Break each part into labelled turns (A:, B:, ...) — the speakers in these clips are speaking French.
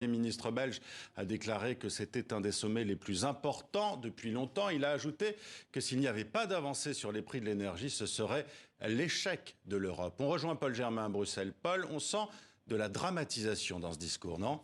A: Le ministre belge a déclaré que c'était un des sommets les plus importants depuis longtemps. Il a ajouté que s'il n'y avait pas d'avancée sur les prix de l'énergie, ce serait l'échec de l'Europe. On rejoint Paul Germain à Bruxelles. Paul, on sent de la dramatisation dans ce discours, non ?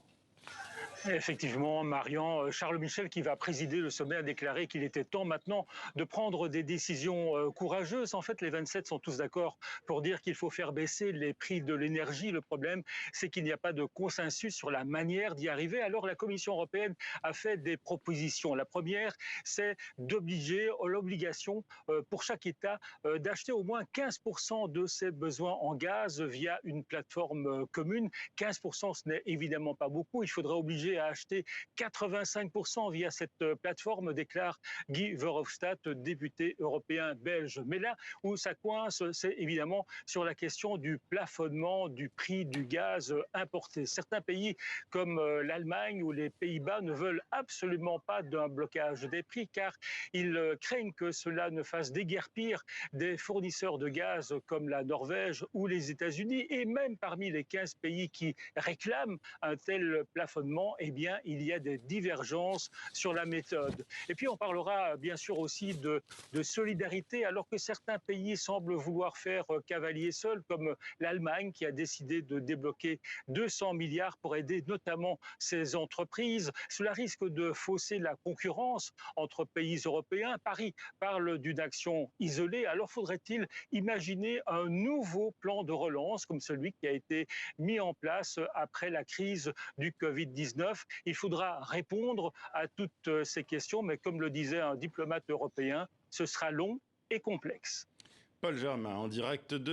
B: Effectivement, Marian, Charles Michel, qui va présider le sommet, a déclaré qu'il était temps maintenant de prendre des décisions courageuses. En fait, les 27 sont tous d'accord pour dire qu'il faut faire baisser les prix de l'énergie. Le problème, c'est qu'il n'y a pas de consensus sur la manière d'y arriver. Alors, la Commission européenne a fait des propositions. La première, c'est d'obliger l'obligation pour chaque État d'acheter au moins 15% de ses besoins en gaz via une plateforme commune. 15%, ce n'est évidemment pas beaucoup. Il faudrait obliger à acheter 85% via cette plateforme, déclare Guy Verhofstadt, député européen belge. Mais là où ça coince, c'est évidemment sur la question du plafonnement du prix du gaz importé. Certains pays comme l'Allemagne ou les Pays-Bas ne veulent absolument pas d'un blocage des prix car ils craignent que cela ne fasse déguerpir des fournisseurs de gaz comme la Norvège ou les États-Unis. Et même parmi les 15 pays qui réclament un tel plafonnement, eh bien, il y a des divergences sur la méthode. Et puis, on parlera bien sûr aussi de solidarité, alors que certains pays semblent vouloir faire cavalier seul, comme l'Allemagne, qui a décidé de débloquer 200 milliards pour aider notamment ses entreprises. Cela risque de fausser la concurrence entre pays européens. Paris parle d'une action isolée. Alors, faudrait-il imaginer un nouveau plan de relance, comme celui qui a été mis en place après la crise du Covid-19. Il faudra répondre à toutes ces questions, mais comme le disait un diplomate européen, ce sera long et complexe.
A: Paul Germain, en direct de